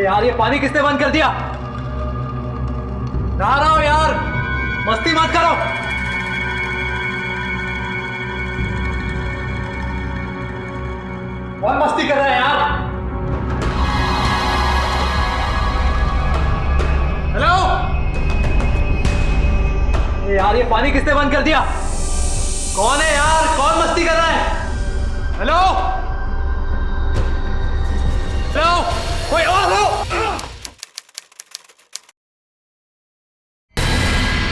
यार ये पानी किसने बंद कर दिया? नहा रहा हूं यार, मस्ती मत करो। कौन मस्ती कर रहा है यार? हेलो यार, ये पानी किसने बंद कर दिया? कौन है यार? कौन मस्ती कर रहा है? हेलो हेलो, कोई और हो?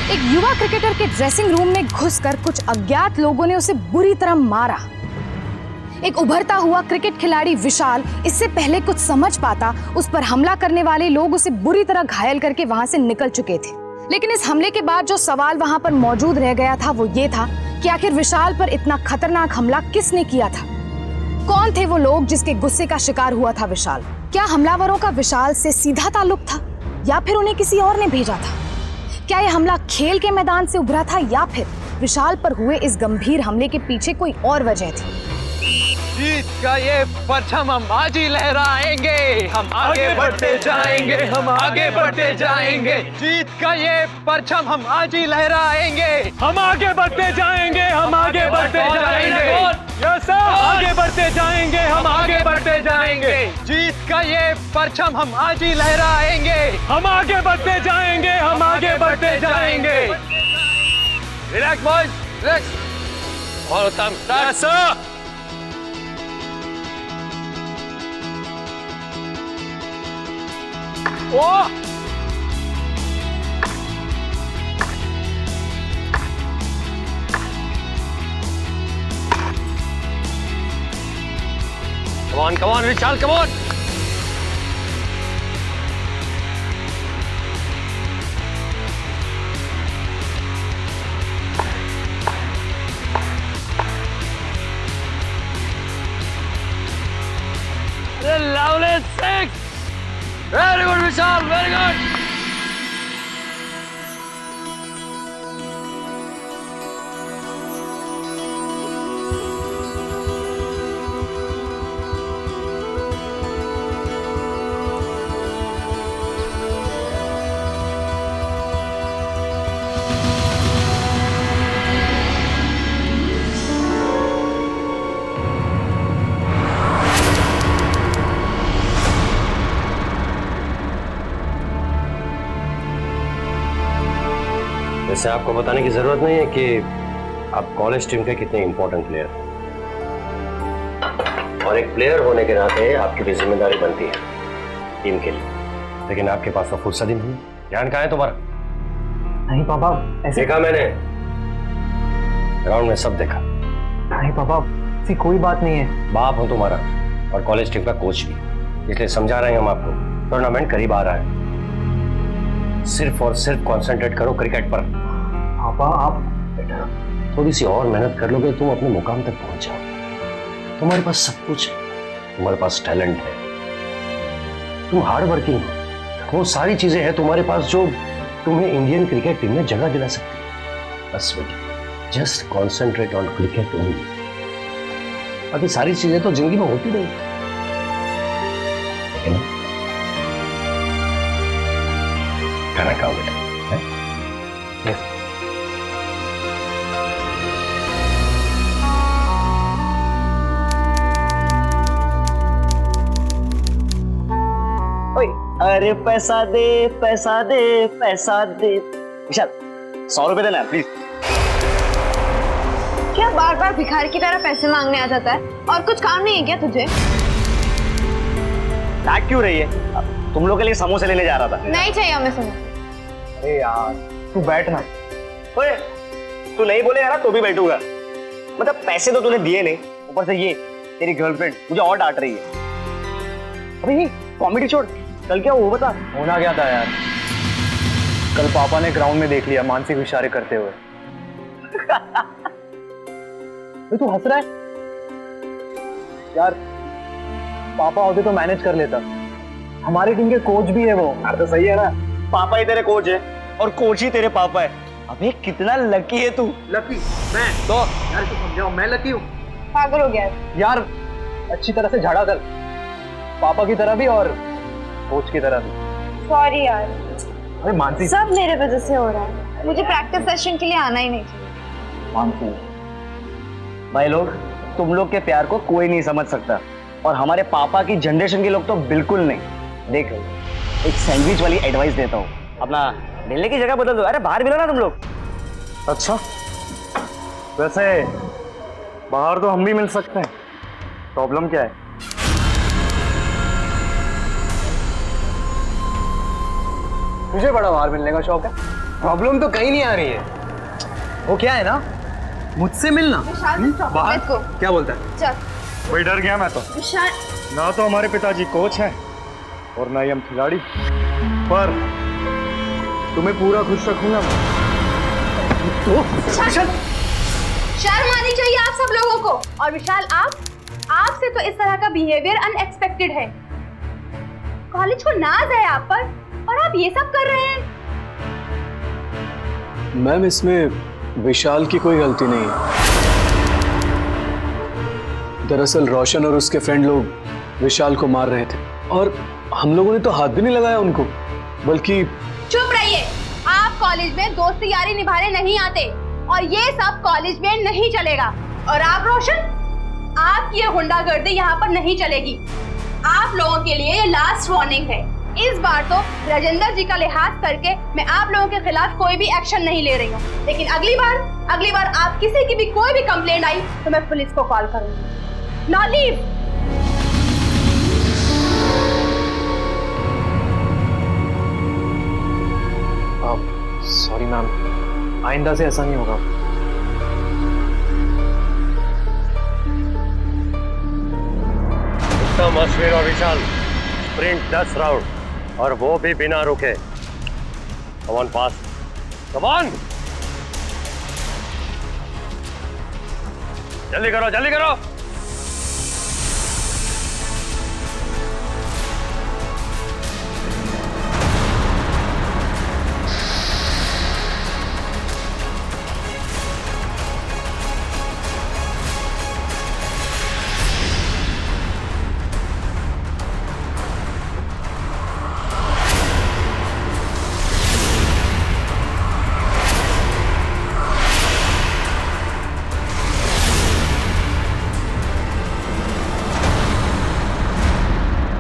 एक युवा क्रिकेटर के ड्रेसिंग रूम में घुसकर कुछ अज्ञात लोगों ने उसे बुरी तरह मारा। एक उभरता हुआ क्रिकेट खिलाड़ी विशाल इससे पहले कुछ समझ पाता, उस पर हमला करने वाले लोग उसे बुरी तरह घायल करके वहां से निकल चुके थे। लेकिन इस हमले के बाद जो सवाल वहां पर मौजूद रह गया था वो ये था कि आखिर विशाल पर इतना खतरनाक हमला किसने किया था? कौन थे वो लोग जिसके गुस्से का शिकार हुआ था विशाल? क्या हमलावरों का विशाल से सीधा ताल्लुक था या फिर उन्हें किसी और ने भेजा था? क्या यह हमला खेल के मैदान से उभरा था या फिर विशाल पर हुए इस गंभीर हमले के पीछे कोई और वजह थी? जीत का ये परचम हम आज ही लहराएंगे, हम आगे बढ़ते जाएंगे, हम आगे बढ़ते जाएंगे। जीत का ये परचम हम आज ही लहराएंगे, हम आगे बढ़ते जाएंगे, हम आगे बढ़ते जाएंगे। यस सर, आगे बढ़ते जाएंगे, हम आगे बढ़ते जाएंगे। जीत का ये परचम हम आज ही लहराएंगे, हम आगे बढ़ते जाएंगे, हम आगे बढ़ते जाएंगे। Relax boys, relax. और उत्तम sir. Oh! Come on, Vishal, come on! Lovely six! Very good, Vishal, very good! वैसे आपको बताने की जरूरत नहीं है कि आप कॉलेज टीम के कितने इंपॉर्टेंट प्लेयर हैं, और एक प्लेयर होने के नाते आपकी भी जिम्मेदारी बनती है टीम के लिए। लेकिन आपके पास तो फुर्सत ही नहीं। ध्यान कहाँ है तुम्हारा? नहीं पापा, ऐसे देखा मैंने, ग्राउंड में सब देखा। नहीं पापा, ऐसी कोई बात नहीं है। बाप हूं तुम्हारा और कॉलेज टीम का कोच भी, इसलिए समझा रहे हैं हम आपको। टूर्नामेंट करीब आ रहा है, सिर्फ और सिर्फ कंसंट्रेट करो क्रिकेट पर। पापा आप बेटा, थोड़ी सी और मेहनत कर लोगे तुम अपने मुकाम तक पहुंच जाओ। तुम्हारे पास सब कुछ है, तुम्हारे पास टैलेंट है, तुम हार्ड वर्किंग हो, वो सारी चीजें हैं तुम्हारे पास जो तुम्हें इंडियन क्रिकेट टीम में जगह दिला सकती है। बस बेटा, just concentrate on cricket only. बाकी सारी चीजें तो जिंदगी में होती नहीं। खाना खाओ बेटा। अरे पैसा दे पैसा दे पैसा दे। विशाल 100 रुपए देना प्लीज। क्या बार बार भिखारी की तरह पैसे मांगने आ जाता है? और कुछ काम नहीं है क्या तुझे? लाग क्यों रही है? तुम लोग के लिए समोसे लेने जा रहा था। नहीं चाहिए हमें समोसे। अरे यार तू बैठ ना। ओए तू नहीं बोलेगा ना तो भी बैठूंगा। मतलब पैसे तो तूने दिए नहीं, ऊपर से ये तेरी गर्लफ्रेंड मुझे और डांट रही है। अभी कॉमेडी छोड़, कल क्या वो बता। होना क्या था यार, कल पापा ने ग्राउंड में देख लिया मानसिक इशारे करते हुए। तू हंस रहा है यार, पापा होते तो मैनेज कर लेता, हमारी टीम के कोच भी है वो। यार तो सही है ना, पापा ही तेरे कोच है और कोच ही तेरे पापा है। अबे कितना लकी है तू। लकी मैं तो यार, तू समझाओ, मैं लकी हूँ पागल हो गया है। यार। अच्छी तरह से झाड़ा कर, पापा की तरह भी और कोच की तरह भी। सॉरी यार, अरे मानसी, सब मेरे वजह से हो रहा है। मुझे प्रैक्टिस सेशन के लिए आना ही नहीं चाहिए। मानसी भाई, लोग तुम लोग के प्यार को कोई नहीं समझ सकता, और हमारे पापा की जनरेशन के लोग तो बिल्कुल नहीं। देख एक सैंडविच वाली एडवाइस देता हूँ, अपना मिलने की जगह बदल दो। अरे बाहर मिलो ना तुम लोग। अच्छा वैसे बाहर तो हम भी मिल सकते हैं, प्रॉब्लम क्या है? तुझे बड़ा बाहर मिलने का शौक है, प्रॉब्लम तो कहीं नहीं आ रही है। वो क्या है ना, मुझसे मिलना बाहर। Let's go. क्या बोलता है? चल वही डर गया मैं तो। विशाल, ना तो हमारे पिताजी कोच हैं और ना ही हम खिलाड़ी, पर तुम्हें पूरा खुश रखूंगा मैं। तो विशाल, शर्म आनी चाहिए आप सब लोगों को। और विशाल, आपसे तो इस तरह का बिहेवियर अनएक्सपेक्टेड है। कॉलेज को नाज है आप पर और आप ये सब कर रहे हैं। मैम, इसमें विशाल की कोई गलती नहीं है। दरअसल रोशन और उसके फ्रेंड लोग विशाल को मार रहे थे और हम लोगों ने तो हाथ भी नहीं लगाया उनको, बल्कि। चुप रहिए, आप कॉलेज में दोस्ती यारी निभाने नहीं आते और ये सब कॉलेज में नहीं चलेगा। और आप रोशन, आपकी ये गुंडागर्दी यहाँ पर नहीं चलेगी। आप लोगों के लिए ये लास्ट वार्निंग है। इस बार तो राजेंद्र जी का लिहाज करके मैं आप लोगों के खिलाफ कोई भी एक्शन नहीं ले रही हूँ, लेकिन अगली बार आप किसी की भी कोई भी कंप्लेंट आई तो मैं पुलिस को कॉल करूंगी। Now leave. सॉरी मैम, आइंदा से ऐसा नहीं होगा। उत्तम, अश्विन और विशाल, स्प्रिंट 10 राउंड और वो भी बिना रुके। Come on, pass, come on, जल्दी करो, जल्दी करो।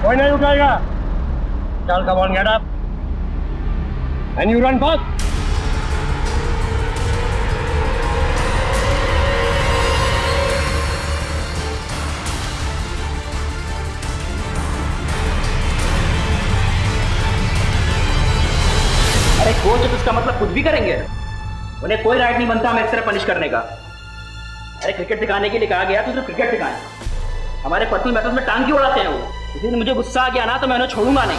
कोई नहीं उठाएगा। चल, come on, get up and you run fast. अरे कोच तो इसका मतलब कुछ भी करेंगे, उन्हें कोई राइट नहीं बनता हमें इस तरह पनिश करने का। अरे क्रिकेट सिखाने के लिए कहा गया तो सिर्फ क्रिकेट सिखाएं, हमारे पर्सनल मैटर्स में टांग क्यों उड़ाते हैं वो। इसीलिए मुझे गुस्सा आ गया ना तो मैं उन्हें छोड़ूंगा नहीं।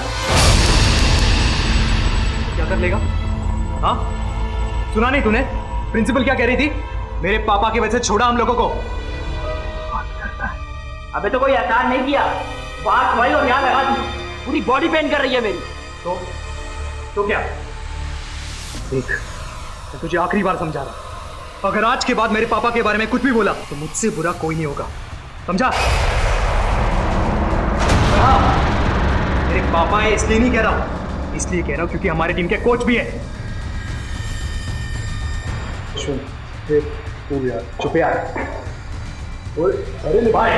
क्या कर लेगा? हाँ, सुना नहीं तूने प्रिंसिपल क्या कह रही थी? मेरे पापा की वजह से छोड़ा हम लोगों को। अबे तो कोई एहसान नहीं किया, बात भाई और यहाँ लगा दी, पूरी बॉडी पेन कर रही है मेरी। तो क्या? देख, मैं तुझे आखिरी बार समझा रहा हूं, अगर आज के बाद मेरे पापा के बारे में कुछ भी बोला तो मुझसे बुरा कोई नहीं होगा, समझा? मेरे पापा है इसलिए नहीं कह रहा हूं, इसलिए कह रहा हूं क्योंकि हमारी टीम के कोच भी है। यार चुप यार। अरे भाई,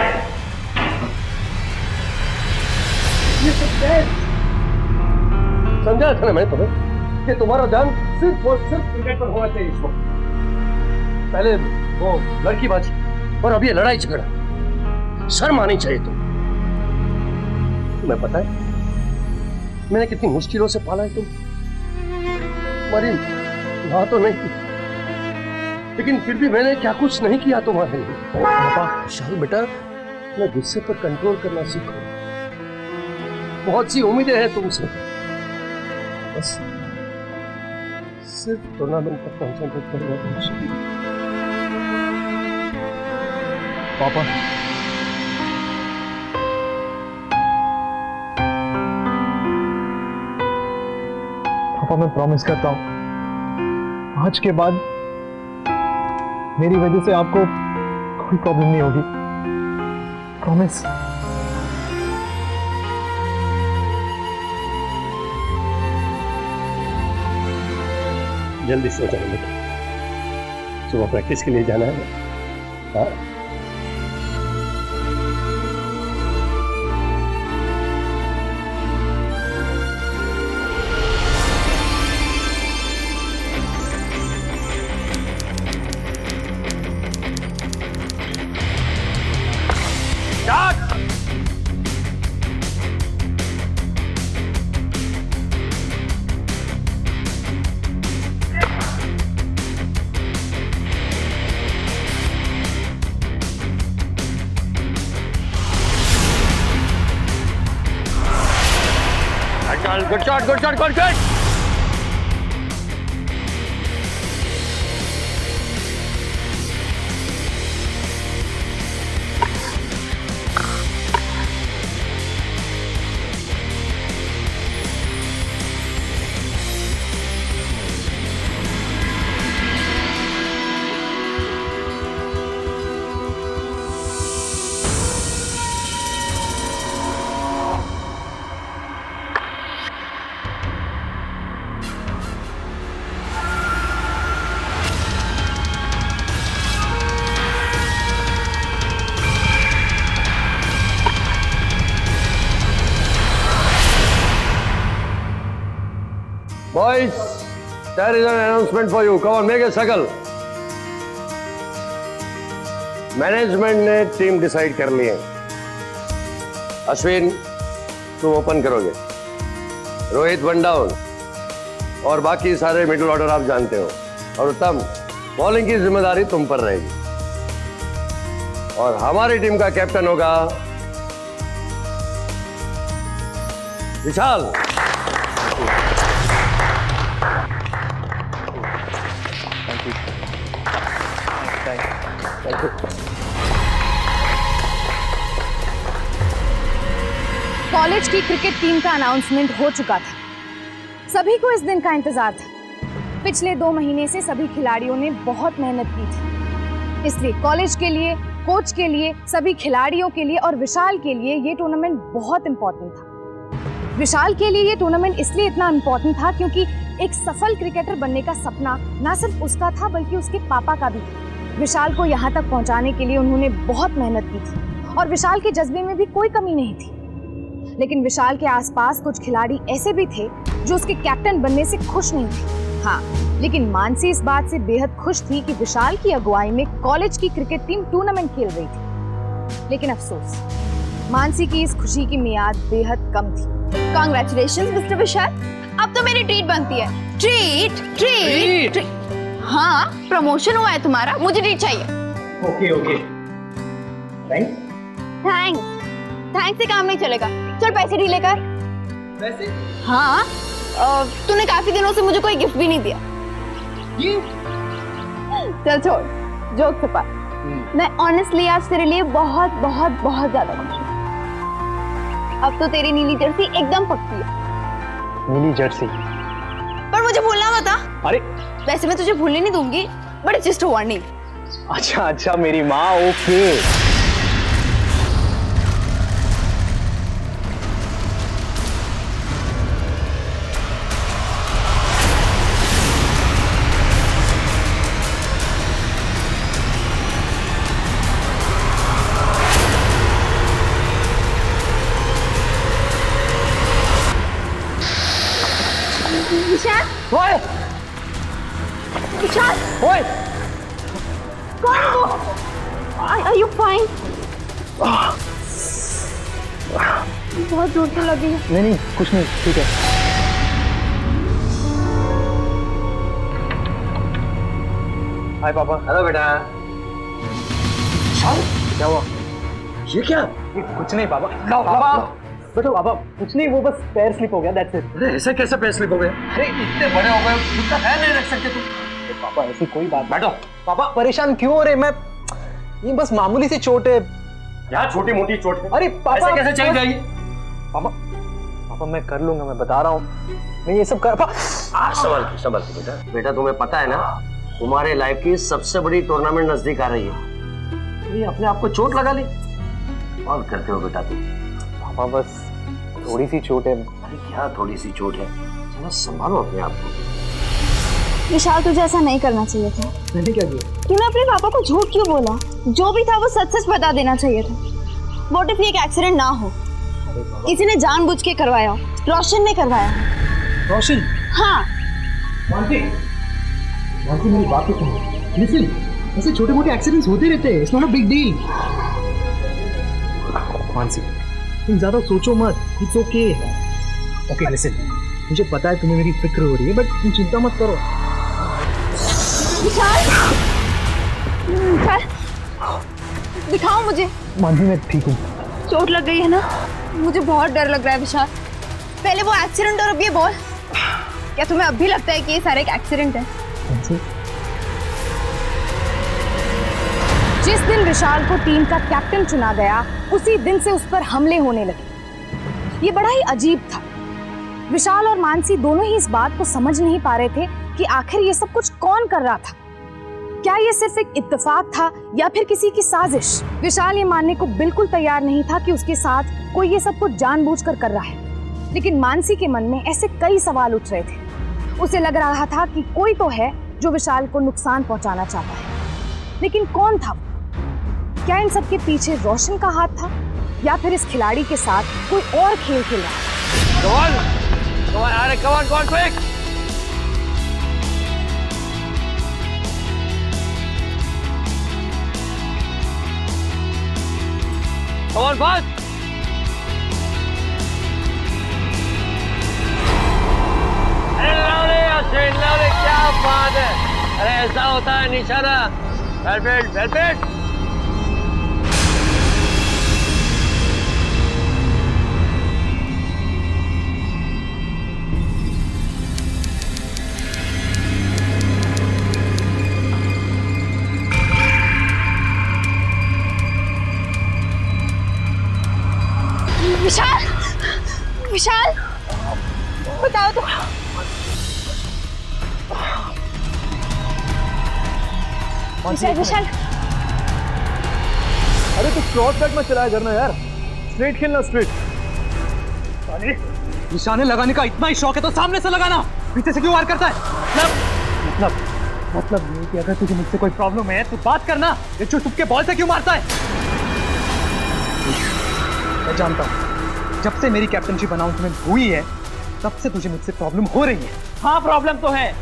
समझा था ना मैं तुम्हें कि तुम्हारा ध्यान सिर्फ और सिर्फ क्रिकेट पर होना चाहिए। इसको पहले वो लड़कीबाजी और अब ये लड़ाई झगड़ा, शर्म आनी चाहिए तुम्हें पता है मैंने कितनी मुश्किलों से पाला है तुम्हारी मां तो नहीं, लेकिन फिर भी मैंने क्या कुछ नहीं किया तुम्हारे लिए। पापा, विशाल बेटा, मैं गुस्से पर कंट्रोल करना सीखो। बहुत सी उम्मीदें हैं तुमसे, बस सिर्फ टूर्नामेंट तक कंसंट्रेट करो। पापा, पापा मैं प्रॉमिस करता हूं, आज के बाद मेरी वजह से आपको कोई प्रॉब्लम नहीं होगी। प्रॉमिस। जल्दी सो जाएंगे, सुबह प्रैक्टिस के लिए जाना है। हाँ, good shot, good shot, good shot. Boys, there is an announcement for you. Come on, make a circle. Management ने टीम डिसाइड कर ली है। अश्विन, तुम ओपन करोगे, रोहित वन डाउन, और बाकी सारे मिडिल ऑर्डर आप जानते हो। और उत्तम, बॉलिंग की जिम्मेदारी तुम पर रहेगी। और हमारी टीम का कैप्टन होगा विशाल। कॉलेज की क्रिकेट टीम का अनाउंसमेंट हो चुका था। सभी को इस दिन का इंतजार था। पिछले 2 महीने से सभी खिलाड़ियों ने बहुत मेहनत की थी, इसलिए कॉलेज के लिए, कोच के लिए, सभी खिलाड़ियों के लिए और विशाल के लिए ये टूर्नामेंट बहुत इंपॉर्टेंट था। विशाल के लिए ये टूर्नामेंट इसलिए इतना इंपॉर्टेंट था क्योंकि एक सफल क्रिकेटर बनने का सपना ना सिर्फ उसका था बल्कि उसके पापा का भी था। विशाल को यहाँ तक पहुँचाने के लिए उन्होंने बहुत मेहनत की थी और विशाल के जज्बे में भी कोई कमी नहीं थी। लेकिन विशाल के आसपास कुछ खिलाड़ी ऐसे भी थे जो उसके कैप्टन बनने से खुश नहीं थे। हाँ, लेकिन मानसी इस बात से बेहद खुश थी कि विशाल की अगुवाई में कॉलेज की क्रिकेट टीम टूर्नामेंट खेल रही थी। लेकिन अफसोस, मानसी की इस खुशी की मियाद बेहद कम थी। कांग्रेचुलेशंस मिस्टर विशाल, अब तो मेरी ट्रीट बनती है। Treat treat treat. हाँ, प्रमोशन हुआ है तुम्हारा, मुझे ट्रीट चाहिए। Okay okay, thanks. Thanks thanks से काम नहीं चलेगा। चल पैसे ढीले कर। वैसे हाँ, तूने काफी दिनों से मुझे कोई गिफ्ट भी नहीं दिया। चल छोड़, जोक से पार। मैं ऑनेस्टली आज तेरे लिए बहुत बहुत बहुत ज्यादा खुश हूँ। अब तो तेरी नीली जर्सी एकदम पक्की है। नीली जर्सी? पर मुझे भूलना मत। अरे वैसे मैं तुझे भूलने नहीं दूंगी, बट जस्ट वार्निंग। अच्छा अच्छा मेरी माँ, ओके। विशाल, ओए विशाल, ओए, कौन है वो? Are you fine? बहुत जोर से लगी है। नहीं नहीं, कुछ नहीं, ठीक है। हाय पापा। हेलो बेटा। क्या हुआ? ये क्या? ये कुछ नहीं पापा। लाओ, पापा बेटा पापा कुछ नहीं, वो बस पैर स्लिप हो गया, दैट्स इट। अरे ऐसे कैसे पैर स्लिप हो गए? अरे इतने बड़े हो गए, खुद का ख्याल नहीं रख सकते तुम? पापा ऐसी कोई बात नहीं। बैठो। पापा परेशान क्यों हो रहे? मैं ये बस मामूली सी चोट है। यहाँ छोटी मोटी चोट है, अरे पापा ऐसे कैसे चली जाएगी? पापा पापा मैं कर लूंगा, मैं बता रहा हूँ, मैं ये सब कर। संभल के बेटा। बेटा तुम्हें पता है ना, तुम्हारे लाइफ की सबसे बड़ी टूर्नामेंट नजदीक आ रही है। ये अपने आप को चोट लगा ली, और करते हो बेटा तुम? पापा बस थोड़ी सी चोट है। अरे क्या थोड़ी सी चोट है, जरा संभालो अपने आप को। विशाल तुझे ऐसा नहीं करना चाहिए था। मैंने क्या किया? तूने अपने पापा को झूठ क्यों बोला? जो भी था वो सच सच बता देना चाहिए था। व्हाट इफ ये एक एक्सीडेंट ना हो? किसी ने जानबूझ के करवाया हो, रोशन ने करवाया हो। रोशन? हाँ। मानसी मेरी बात तो सुनो। लिसन, ऐसे छोटे मोटे एक्सीडेंट्स होते रहते हैं, it's not a big deal. Mansi तुम ज्यादा सोचो मत, इट्स ओके। ओके लिसन, मुझे पता है तुम्हें मेरी फिक्र हो रही है, बट तुम चिंता मत करो। विशाल, दिखाओ मुझे। मानसी मैं ठीक हूँ। चोट लग गई है ना? मुझे बहुत डर लग रहा है विशाल। पहले वो एक्सीडेंट और अब ये बॉल। क्या तुम्हें अब भी लगता है कि ये सारा एक एक्सीडेंट है? जिस दिन विशाल को टीम का कैप्टन चुना गया, उसी दिन से उस पर हमले होने लगे। ये बड़ा ही अजीब था। विशाल और मानसी दोनों ही इस बात को समझ नहीं पा रहे थे कि आखिर ये सब कुछ कौन कर रहा था। क्या ये सिर्फ एक इत्तेफाक था या फिर किसी की साजिश? विशाल ये मानने को बिल्कुल तैयार नहीं था कि उसके साथ कोई ये सब कुछ जानबूझकर कर रहा है, लेकिन मानसी के मन में ऐसे कई सवाल उठ रहे थे। उसे लग रहा था कि कोई तो है जो विशाल को नुकसान पहुंचाना चाहता है, लेकिन कौन था? क्या इन सब के पीछे रोशन का हाथ था या फिर इस खिलाड़ी के साथ कोई और खेल खेल रहा था? come on, quick! Come on, fast! अरे क्या बात है! अरे ऐसा होता है निशाना। वेल विशाल, विशाल, बताओ तो। विशाल, अरे तू क्रॉस बैक मत चलाया करना यार, स्ट्रेट खेलना, स्ट्रेट। अरे निशाने लगाने का इतना ही शौक है तो सामने से लगाना, पीछे से क्यों वार करता है? मतलब ये कि अगर तुझे मुझसे कोई प्रॉब्लम है तो बात करना, ये छुप के बॉल से क्यों मारता है? मैं जानता हूँ, जब से मेरी कैप्टनशिप अनाउंसमेंट हुई है तब से तुझे मुझसे प्रॉब्लम हो रही है। हाँ प्रॉब्लम तो है,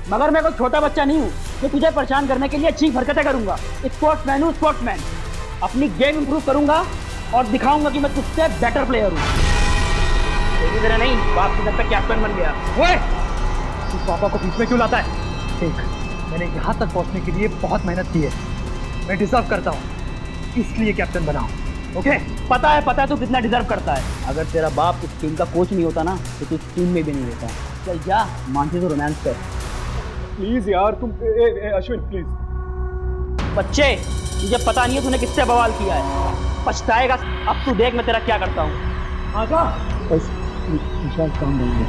मगर मैं कोई छोटा बच्चा नहीं हूँ जो तुझे परेशान करने के लिए अच्छी हरकतें करूंगा। स्पोर्ट्समैन हूँ, स्पोर्ट्समैन। अपनी गेम इंप्रूव करूंगा और दिखाऊंगा कि मैं तुझसे बेटर प्लेयर हूँ। तेरी तरह नहीं, बाप के घर पे कैप्टन बन गया। ओए, तू पापा को बीच में क्यों लाता है? देख, मैंने यहाँ तक पहुँचने के लिए बहुत मेहनत की है, मैं डिजर्व करता हूँ, इसलिए कैप्टन बना हूँ। ओके? पता है तू कितना डिजर्व करता है। अगर तेरा बाप इस टीम का कोच नहीं होता ना तो तू इस टीम में भी नहीं होता। चल जा, मानसी से रोमांस कर। प्लीज यार तुम, अश्विन प्लीज। बच्चे, मुझे पता नहीं है तूने किससे बवाल किया है, पछताएगा। अब तू देख मैं तेरा क्या करता हूँ। आजा। विशाल काम देंगे।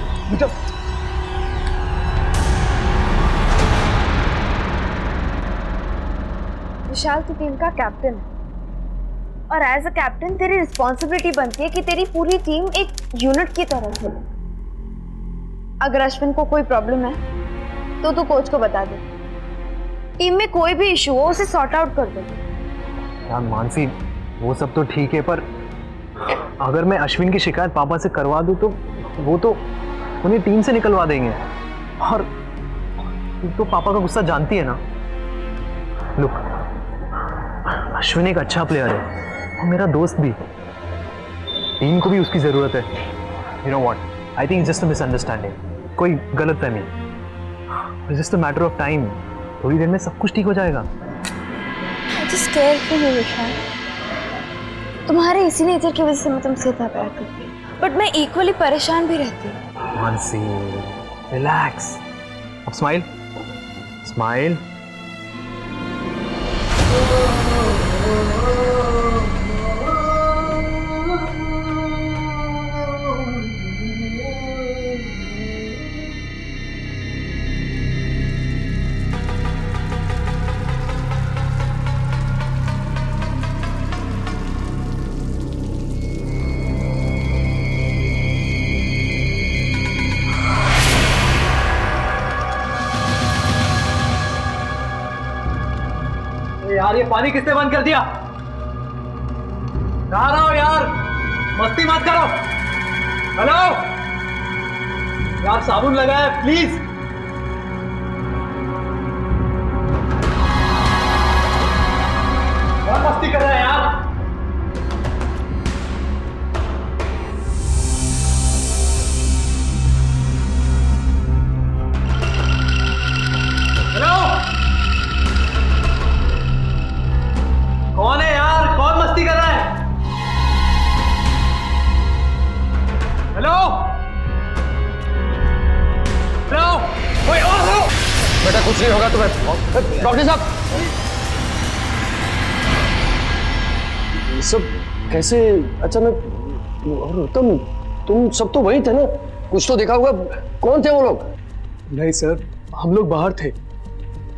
विशाल तू टीम का कैप्टन है और एज अ कैप्टन तेरी रिस्पॉन्सिबिलिटी बनती है कि तेरी पूरी टीम एक यूनिट की तरह खेले। अगर अश्विन को कोई प्रॉब्लम है तो तू कोच को बता दे। टीम में कोई भी इशू हो उसे सॉर्ट आउट कर दे। यार मानसी, वो सब तो ठीक है, पर अगर मैं अश्विन की शिकायत पापा से करवा दूं तो वो तो उन्हें टीम से निकलवा देंगे। और तू तो पापा का गुस्सा जानती है ना। लुक, अश्विन एक अच्छा प्लेयर है और मेरा दोस्त भी। टीम को भी उसकी जरूरत है। You know what, I think just a misunderstanding, कोई गलतफहमी। It's just a matter of time, थोड़ी देर में सब कुछ ठीक हो जाएगा। just scared for you, विशाल। तुम्हारे इसी नेचर की वजह से मैं तुमसे इतना प्यार करती हूँ। बट मैं इक्वली परेशान भी रहती हूँ। मानसी रिलैक्स, अब स्माइल स्माइल। यार ये पानी किसने बंद कर दिया? कहाँ रहो यार, मस्ती मत करो। हेलो यार, साबुन लगा है प्लीज। बहुत मस्ती कर रहा है यार। हेलो, कौन है यार, कौन मस्ती कर रहा है? हेलो हेलो, ओए ओए, बेटा कुछ नहीं होगा तुम्हें। डॉक्टर साहब, ये सब कैसे अचानक? और तुम सब तो वही थे ना? कुछ तो देखा होगा। कौन थे वो लोग? नहीं सर, हम लोग बाहर थे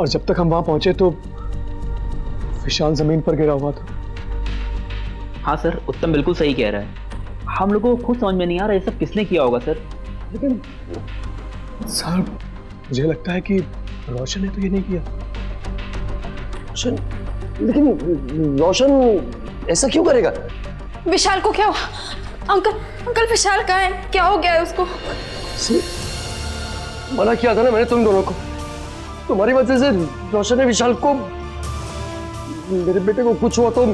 और जब तक हम वहां पहुंचे तो विशाल जमीन पर गिरा हुआ था। हाँ सर, उत्तम बिल्कुल सही कह रहा है। हम लोगों को खुद समझ में नहीं आ रहा ये सब किसने किया होगा सर। लेकिन सर मुझे लगता है कि रोशन ने तो ये नहीं किया। रोशन? लेकिन रोशन ऐसा क्यों करेगा? विशाल को क्या हुआ? अंकल अंकल विशाल कहाँ है? क्या हो गया है उसको? मना किया था ना मैंने तुम दोनों को। तुम्हारी वजह से रोशन ने विशाल को, मेरे बेटे को कुछ हुआ तो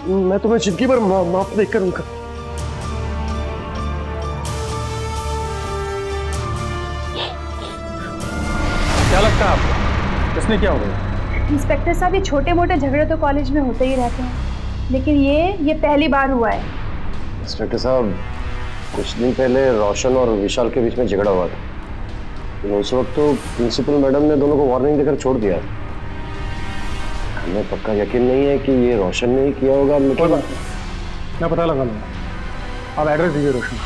मैं तुम्हें जिंदगी भर माफ नहीं करूंगा। क्या लगता है आपको किसने क्या होगा? इंस्पेक्टर साहब, ये छोटे मोटे झगड़े तो कॉलेज में होते ही रहते हैं, लेकिन ये पहली बार हुआ है। इंस्पेक्टर साहब, कुछ दिन पहले रोशन और विशाल के बीच में झगड़ा हुआ था। उस वक्त तो प्रिंसिपल मैडम ने दोनों को वार्निंग देकर छोड़ दिया। हमें पक्का यकीन नहीं है कि ये रोशन ने ही किया होगा, लेकिन मैं पता लगा लूंगा। आप एड्रेस दीजिए रोशन।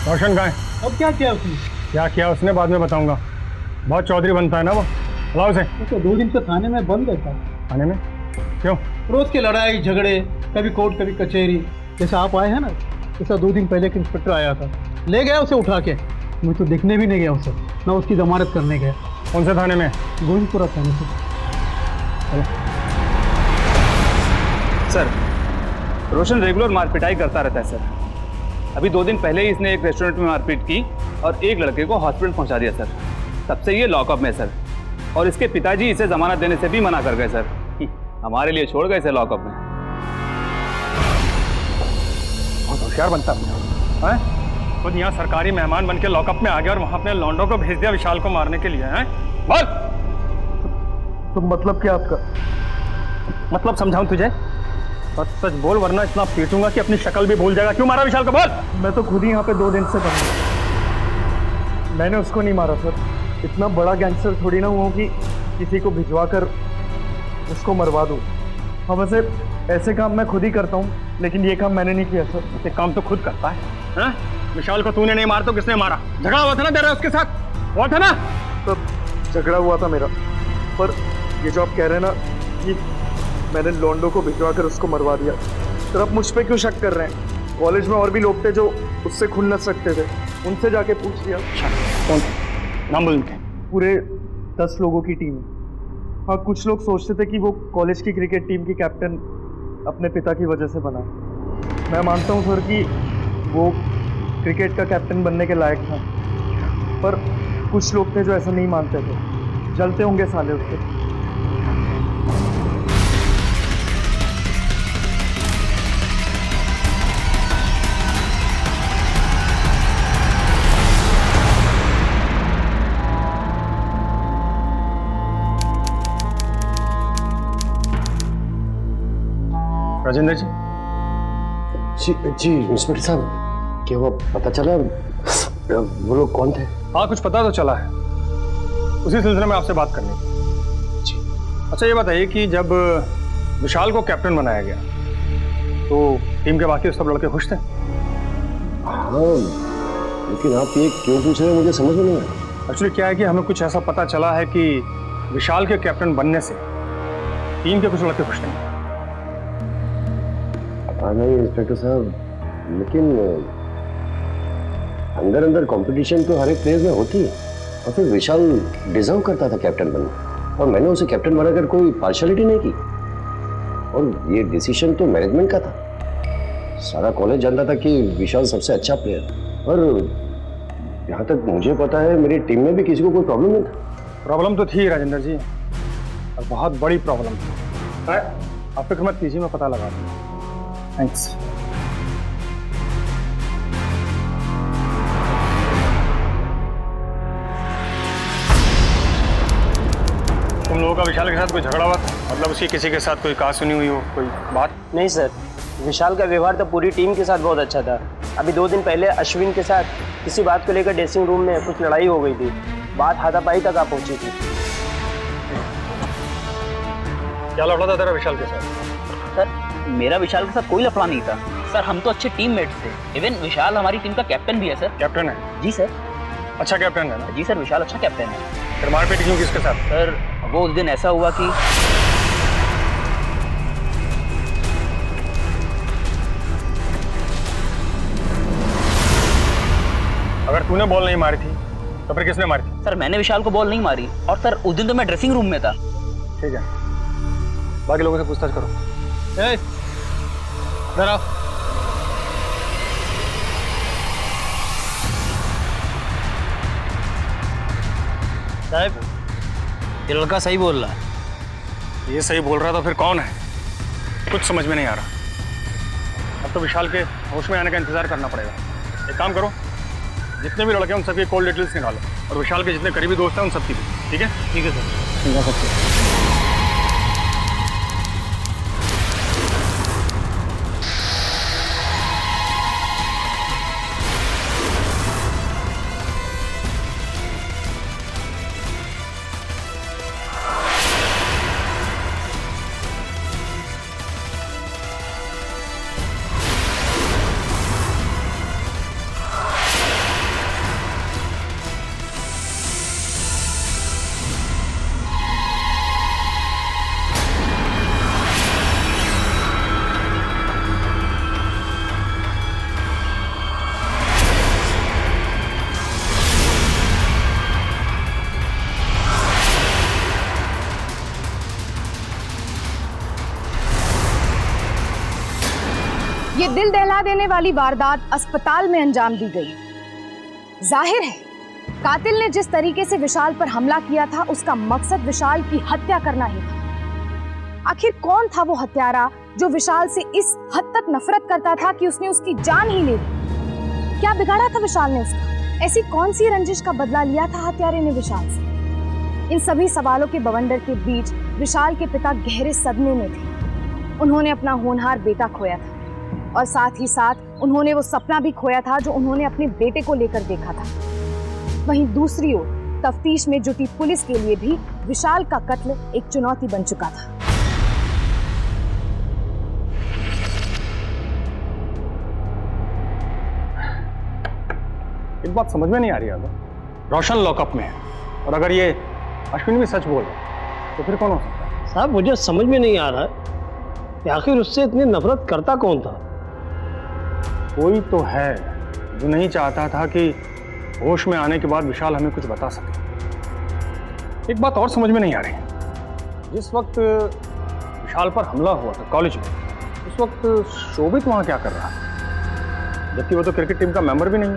रोशन कहाँ है? अब क्या किया उसने? क्या किया उसने बाद में बताऊंगा। बहुत चौधरी बनता है ना वो। बुलाओ उसे। तो 2 दिन से थाने में बंद रहता है। थाने में क्यों? रोज के लड़ाई झगड़े, कभी कोर्ट कभी कचहरी। जैसे आप आए हैं ना, ऐसा 2 दिन पहले एक इंस्पेक्टर आया था, ले गया उसे उठा के। मैं तो देखने भी नहीं गया उसे, ना उसकी जमानत करने गया। कौन से थाने में? गोविंदपुरा थाने से। सर, रोशन रेगुलर मारपिटाई करता रहता है सर। अभी 2 दिन पहले ही इसने एक रेस्टोरेंट में मारपीट की और एक लड़के को हॉस्पिटल पहुंचा दिया सर। तब से ये लॉकअप में सर, और इसके पिताजी इसे जमानत देने से भी मना कर गए सर। हमारे लिए छोड़ गए इसे लॉकअप में। बहुत होशियार बनता है। खुद यहाँ सरकारी मेहमान बन के लॉकअप में आ गया और वहाँ अपने लौंडों को भेज दिया विशाल को मारने के लिए। हैं? बोल। तो मतलब क्या आपका? मतलब समझाऊं तुझे? सच सच बोल, वरना इतना पीटूंगा कि अपनी शक्ल भी भूल जाएगा। क्यों मारा विशाल को? बोल। मैं तो खुद ही यहाँ पे 2 दिन से बंद। मैंने उसको नहीं मारा सर। इतना बड़ा गैंगस्टर थोड़ी ना हुआ कि किसी को भिजवा कर उसको मरवा दूँ। हाँ, वैसे ऐसे काम मैं खुद ही करता हूँ, लेकिन ये काम मैंने नहीं किया सर। ये काम तो खुद करता है। विशाल को तूने नहीं मारा तो किसने मारा? झगड़ा हुआ था ना तेरा उसके साथ? हुआ था ना? तब झगड़ा हुआ था मेरा, पर ये जो आप कह रहे हैं ना कि मैंने लौंडो को भिजवा कर उसको मरवा दिया, सर आप मुझ पे क्यों शक कर रहे हैं? कॉलेज में और भी लोग थे जो उससे खून नस सकते थे, उनसे जाके पूछ लिया। कौन? नाम बोल उनके। पूरे 10 लोगों की टीम। हाँ, कुछ लोग सोचते थे कि वो कॉलेज की क्रिकेट टीम की कैप्टन अपने पिता की वजह से बना। मैं मानता हूँ सर कि वो क्रिकेट का कैप्टन बनने के लायक था, पर कुछ लोग थे जो ऐसा नहीं मानते थे। जलते होंगे साले उसके। राजेंद्र जी। जी जी इंस्पेक्टर साहब, क्या वो पता चला वो लोग कौन थे? हाँ, कुछ पता तो चला है, उसी सिलसिले में आपसे बात करनी थी। जी। अच्छा ये बताइए कि जब विशाल को कैप्टन बनाया गया तो टीम के बाकी सब लड़के खुश थे? हाँ, लेकिन आप ये क्यों पूछ रहे हैं, मुझे समझ में नहीं आया। एक्चुअली क्या है कि हमें कुछ ऐसा पता चला है कि विशाल के कैप्टन बनने से टीम के कुछ लड़के खुश नहीं। पता नहीं इंस्पेक्टर साहब, लेकिन अंदर अंदर कंपटीशन तो हर एक प्लेयर में होती है, और फिर विशाल डिजर्व करता था कैप्टन बनना, और मैंने उसे कैप्टन बनाकर कोई पार्शलिटी नहीं की, और ये डिसीजन तो मैनेजमेंट का था। सारा कॉलेज जानता था कि विशाल सबसे अच्छा प्लेयर, और यहाँ तक मुझे पता है मेरी टीम में भी किसी को कोई प्रॉब्लम नहीं था। प्रॉब्लम तो थी राजेंद्र जी, और बहुत बड़ी प्रॉब्लम थी। आप फिक्र मत कीजिए, मैं पता लगा दूंगा। थैंक्स। तुम लोगों का विशाल के साथ कोई झगड़ा हुआ था? मतलब उसकी किसी के साथ कोई कहा सुनी हुई हो, कोई बात? नहीं सर, विशाल का व्यवहार तो पूरी टीम के साथ बहुत अच्छा था। अभी 2 दिन पहले अश्विन के साथ किसी बात को लेकर ड्रेसिंग रूम में कुछ लड़ाई हो गई थी, बात हाथापाई तक आ पहुंची थी। क्या लफड़ा था तेरा विशाल के साथ? सर मेरा विशाल के साथ कोई लफड़ा नहीं था सर, हम तो अच्छे टीममेट्स थे। इवन विशाल हमारी टीम का कैप्टन भी है सर। कैप्टन है? जी सर। अच्छा कैप्टन है ना? जी सर, विशाल अच्छा कैप्टन है। फिर मारपीट क्यों किसके साथ? सर वो उस दिन ऐसा हुआ कि अगर तूने बॉल नहीं मारी थी तो फिर किसने मारी थी? सर मैंने विशाल को बॉल नहीं मारी, और सर उस दिन तो मैं ड्रेसिंग रूम में था। ठीक है, बाकी लोगों से पूछताछ करो। इधर आओ। साहब ये लड़का सही बोल रहा है। ये सही बोल रहा तो फिर कौन है? कुछ समझ में नहीं आ रहा। अब तो विशाल के होश में आने का इंतजार करना पड़ेगा। एक काम करो, जितने भी लड़के हैं उन सबकी कॉल डिटेल्स निकालो, और विशाल के जितने करीबी दोस्त हैं उन सबकी भी। ठीक है? ठीक है सर। निकाल सकते हैं। ये दिल दहला देने वाली वारदात अस्पताल में अंजाम दी गई। जाहिर है कातिल ने जिस तरीके से विशाल पर हमला किया था उसका मकसद विशाल की हत्या करना ही था। आखिर कौन था वो हत्यारा जो विशाल से इस हद तक नफरत करता था कि उसने उसकी जान ही ले ली? क्या बिगाड़ा था विशाल ने उसका? ऐसी कौन सी रंजिश का बदला लिया था हत्यारे ने विशाल से? इन सभी सवालों के बवंडर के बीच विशाल के पिता गहरे सदमे में थे। उन्होंने अपना होनहार बेटा खोया था, और साथ ही साथ उन्होंने वो सपना भी खोया था जो उन्होंने अपने बेटे को लेकर देखा था। वहीं दूसरी ओर तफ्तीश में जुटी पुलिस के लिए भी विशाल का कत्ल एक चुनौती बन चुका था। एक बात समझ में नहीं आ रही है, रोशन लॉकअप में है, और अगर ये अश्विन भी सच बोल रहा तो फिर कौन हो सकता है? साहब मुझे समझ में नहीं आ रहा है कि आखिर उससे इतनी नफरत करता कौन था? कोई तो है जो नहीं चाहता था कि होश में आने के बाद विशाल हमें कुछ बता सके। एक बात और समझ में नहीं आ रही, जिस वक्त विशाल पर हमला हुआ था कॉलेज में, उस वक्त शोभित वहां क्या कर रहा था? जबकि वो तो क्रिकेट टीम का मेंबर भी नहीं है,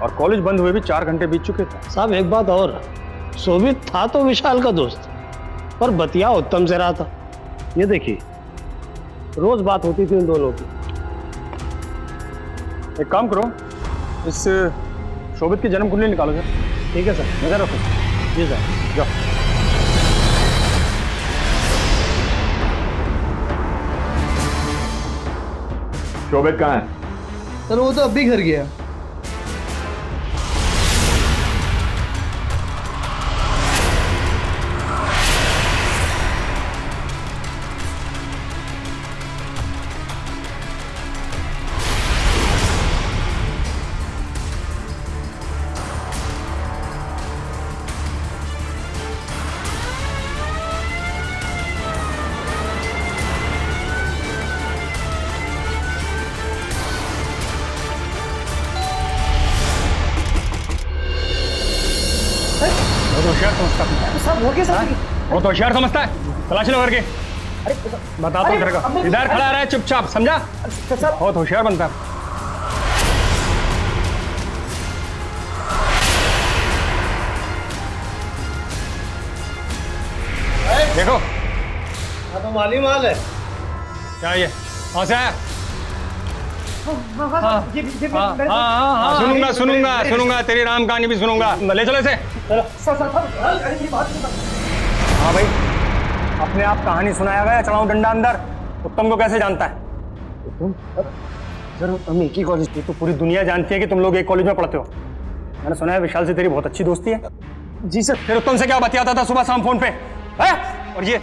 और कॉलेज बंद हुए भी 4 घंटे बीत चुके थे। साहब एक बात और, शोभित था तो विशाल का दोस्त, पर बतिया उत्तम से रहा था। ये देखिए रोज बात होती थी उन दोनों की। एक काम करो, इस शोभित की जन्म कुंडली निकालो सर। ठीक है सर, नजर रखो। जी सर। जाओ। शोभित कहाँ है? सर वो तो अभी घर गया। बहुत होशियार समझता है। साहब वो क्या सर? बहुत होशियार समझता है। तलाशी लो करके। बताता हूँ तेरे को। इधर खड़ा रहा है चुपचाप, समझा? बहुत होशियार बनता है। देखो तो माली माल है। क्या ये कहाँ से आया? सुनूंगा सुनूंगा सुनूंगा, तेरी राम कहानी भी सुनूंगा। ले चलो इसे। हाँ भाई, अपने आप कहानी सुनाया गया, चलाऊं डंडा अंदर। उत्तम को कैसे जानता है? सर हम एक ही कॉलेज थे, तो पूरी दुनिया जानती है कि तुम लोग एक कॉलेज में पढ़ते हो। मैंने सुना है विशाल से तेरी बहुत अच्छी दोस्ती है। जी सर। फिर उत्तम से क्या बतियाता था सुबह शाम फोन पे? है? और ये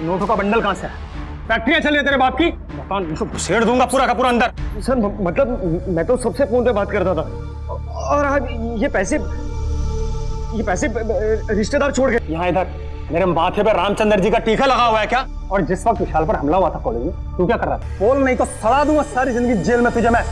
नोटों का बंडल कहाँ से है? फैक्ट्रियां चल रही है तेरे बाप की? बता, इनको घुसेड़ दूंगा पूरा का पूरा अंदर। सर मतलब मैं तो सबसे फोन पे बात करता था, और आज ये पैसे रिश्तेदार छोड़ गए। यहाँ इधर मेरे माथे पे रामचंद्र जी का टीका लगा हुआ है क्या? और जिस वक्त विशाल पर हमला हुआ था कॉलेज में, तू क्या कर रहा था? बोल, नहीं तो सड़ा दूंगा सारी जिंदगी जेल में तुझे मैं।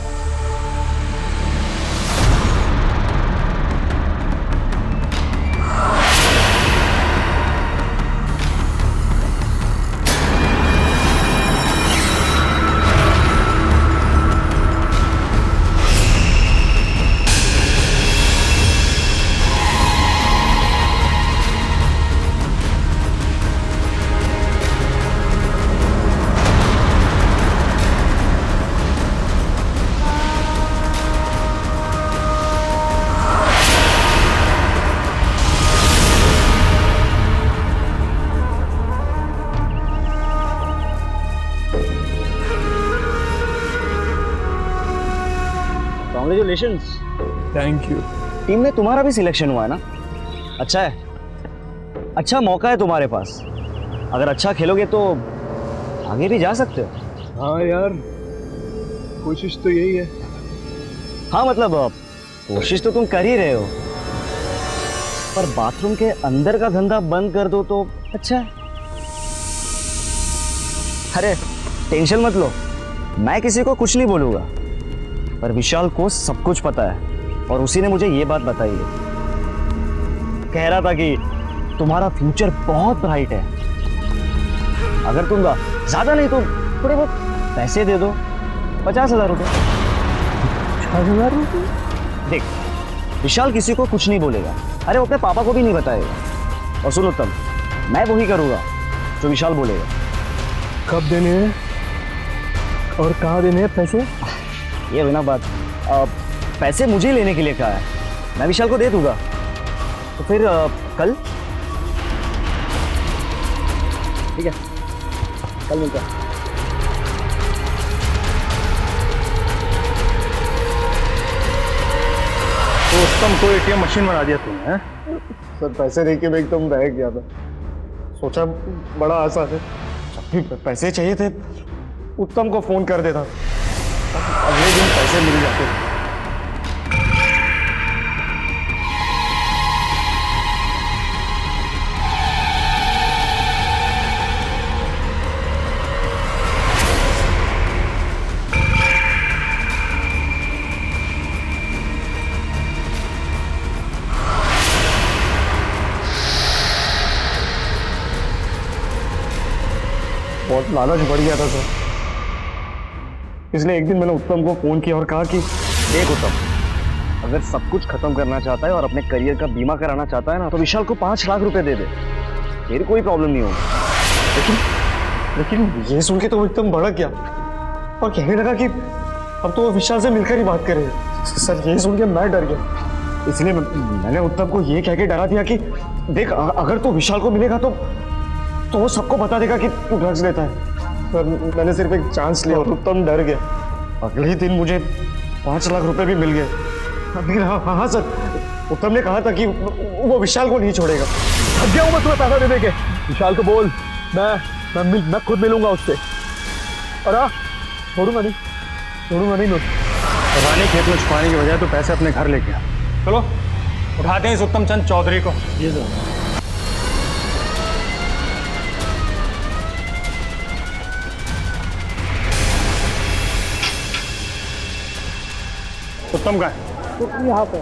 Congratulations. Thank you. टीम में तुम्हारा भी सिलेक्शन हुआ है ना? अच्छा है, अच्छा मौका है तुम्हारे पास। अगर अच्छा खेलोगे तो आगे भी जा सकते हो। हाँ यार, कोशिश तो यही है। हाँ मतलब कोशिश तो तुम कर ही रहे हो, पर बाथरूम के अंदर का धंधा बंद कर दो तो अच्छा है। अरे टेंशन मत लो, मैं किसी को कुछ नहीं बोलूंगा, पर विशाल को सब कुछ पता है और उसी ने मुझे ये बात बताई है। कह रहा था कि तुम्हारा फ्यूचर बहुत ब्राइट है। अगर तुम ज्यादा नहीं तो थोड़े बहुत पैसे दे दो, 50,000 रुपये। 50,000 रुपये? देख, विशाल किसी को कुछ नहीं बोलेगा। अरे वो अपने पापा को भी नहीं बताएगा। और सुनो उत्तम, मैं वही करूँगा जो विशाल बोलेगा। कब देने हैं और कहाँ देने हैं पैसे? ये बिना बात, पैसे मुझे लेने के लिए कहा है, मैं विशाल को दे दूंगा। तो फिर कल? ठीक है, कल मिलते हैं। तो उत्तम को एटीएम मशीन बना दिया तूने, हैं? सर पैसे देख के मैं एकदम बहक गया था। सोचा बड़ा आसान है, जब भी पैसे चाहिए थे उत्तम को फोन कर देता, अगले दिन पैसे मिल जाते। बहुत लालच बढ़ गया था सर, इसलिए एक दिन मैंने उत्तम को फोन किया और कहा कि देख उत्तम, अगर सब कुछ खत्म करना चाहता है और अपने करियर का बीमा कराना चाहता है ना, तो विशाल को 5 लाख रुपए दे दे, फिर कोई प्रॉब्लम नहीं होगी। लेकिन ये सुन के तो एकदम भड़क गया और कहने लगा कि अब तो वो विशाल से मिलकर ही बात करेगा। सर ये सुन के मैं डर गया, इसलिए मैंने उत्तम को ये कह के डरा दिया कि देख, अगर तू विशाल को मिलेगा तो वो सबको बता देगा कि तू ड्रग्स लेता है। सर मैंने सिर्फ एक चांस लिया और उत्तम डर गया। अगले ही दिन मुझे 5 लाख रुपए भी मिल गए। हाँ सर, उत्तम ने कहा था कि वो विशाल को नहीं छोड़ेगा। थक गया हूं मैं तुम्हें पैसा दे के। विशाल को बोल मैं खुद मिलूंगा उससे। अरे छोड़ूंगा नहीं मैं। रानी खेत में छुपाने की बजाय तो पैसे अपने घर लेके आ। चलो उठाते हैं इस उत्तम चंद चौधरी को। जी सर। उत्तम का है यहाँ पे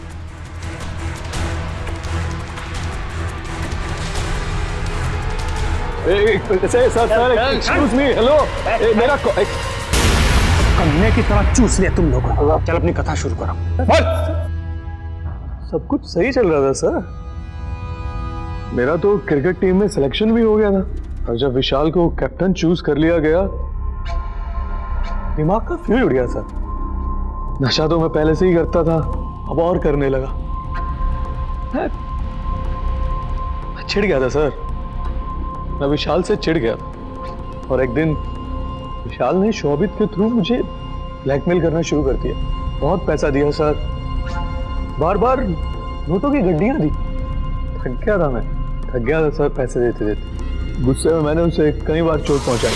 सर एक्सक्यूज मी, हेलो। मेरा कन्ने की तरह चूस लिया तुम लोगों। चल अपनी कथा शुरू करो। बोल। सब कुछ सही चल रहा था सर। मेरा तो क्रिकेट टीम में सिलेक्शन भी हो गया था, और जब विशाल को कैप्टन चूज कर लिया गया, दिमाग का फ्यूज उड़ गया सर। नशा तो मैं पहले से ही करता था, अब और करने लगा। मैं चिढ़ गया था सर। मैं विशाल से चिढ़ गया था, और एक दिन विशाल ने शोभित के थ्रू मुझे ब्लैकमेल करना शुरू कर दिया। बहुत पैसा दिया सर, बार बार नोटों की गड्डियां दी। थक गया था सर पैसे देते देते। गुस्से में मैंने उसे कई बार चोट पहुंचाई।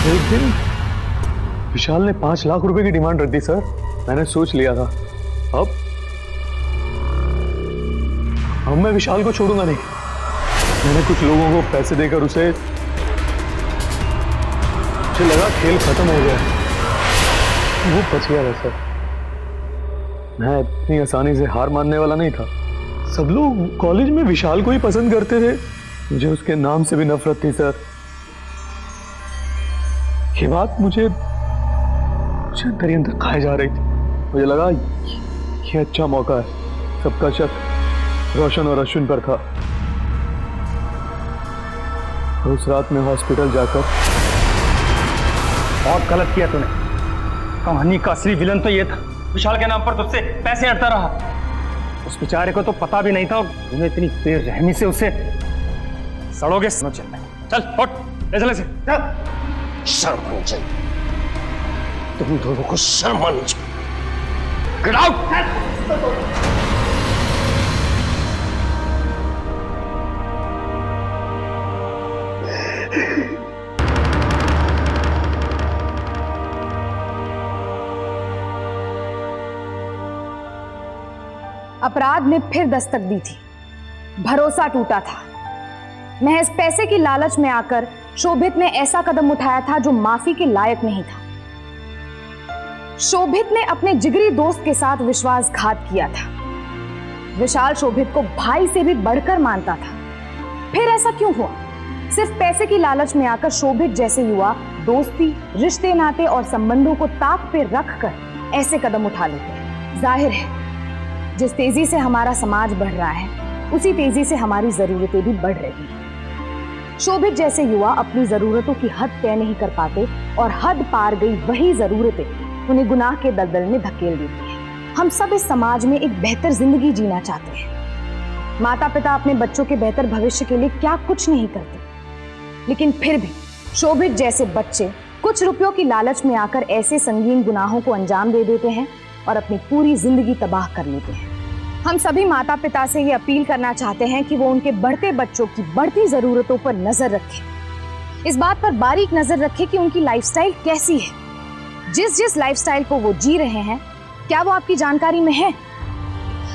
एक दिन विशाल ने 5 लाख रुपए की डिमांड रख दी सर। मैंने सोच लिया था अब मैं विशाल को छोड़ूंगा नहीं। मैंने कुछ लोगों को पैसे देकर मुझे लगा खेल खत्म हो गया, वो बच गया था सर। मैं इतनी आसानी से हार मानने वाला नहीं था। सब लोग कॉलेज में विशाल को ही पसंद करते थे, मुझे उसके नाम से भी नफरत थी सर। ये बात मुझे अंदर ही अंदर खाए जा रही थी। मुझे लगा ये अच्छा मौका है। सबका शक रोशन और अश्विन पर था। उस रात में हॉस्पिटल जाकर बहुत गलत किया तूने। कहानी का असली विलन तो ये था, विशाल के नाम पर तुझसे पैसे अड़ता रहा। उस बेचारे को तो पता भी नहीं था, और तूने इतनी बेरहमी से उसे सड़ोगे। चल उठ, चले से शर्म आनी चाहिए तुम दोनों को, शर्म आनी चाहिए। Get out. अपराध ने फिर दस्तक दी थी। भरोसा टूटा था। महज पैसे की लालच में आकर शोभित ने ऐसा कदम उठाया था जो माफी के लायक नहीं था। शोभित ने अपने जिगरी दोस्त के साथ विश्वासघात किया था। विशाल शोभित को भाई से भी बढ़कर मानता था। फिर ऐसा क्यों हुआ? सिर्फ पैसे की लालच में आकर शोभित जैसे युवा दोस्ती, रिश्ते नाते और संबंधों को ताक पे रखकर ऐसे कदम उठा लेते हैं। जाहिर है जिस तेजी से हमारा समाज बढ़ रहा है, उसी तेजी से हमारी जरूरतें भी बढ़ रही हैं। शोभित जैसे युवा अपनी जरूरतों की हद तय नहीं कर पाते, और हद पार गई वही जरूरतें उन्हें गुनाह के दलदल में धकेल देती हैं। हम सब इस समाज में एक बेहतर जिंदगी जीना चाहते हैं। माता पिता अपने बच्चों के बेहतर भविष्य के लिए क्या कुछ नहीं करते, लेकिन फिर भी शोभित जैसे बच्चे कुछ रुपयों की लालच में आकर ऐसे संगीन गुनाहों को अंजाम दे देते हैं और अपनी पूरी जिंदगी तबाह कर लेते हैं। हम सभी माता पिता से ये अपील करना चाहते हैं कि वो उनके बढ़ते बच्चों की बढ़ती जरूरतों पर नजर रखें। इस बात पर बारीक नजर रखें कि उनकी लाइफस्टाइल कैसी है। जिस लाइफस्टाइल को वो जी रहे हैं, क्या वो आपकी जानकारी में है?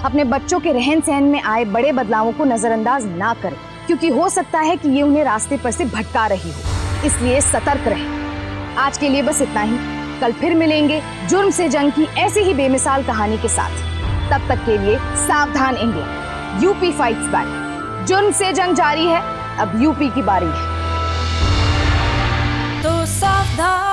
अपने बच्चों के रहन सहन में आए बड़े बदलावों को नजरअंदाज ना करें, क्योंकि हो सकता है कि ये उन्हें रास्ते पर से भटका रही हो। इसलिए सतर्क रहें। आज के लिए बस इतना ही। कल फिर मिलेंगे जुर्म से जंग की ऐसी ही बेमिसाल कहानी के साथ। तब तक के लिए सावधान इंडिया। UP fights back. जुर्म से जंग जारी है, अब यूपी की बारी है। तो सावधान।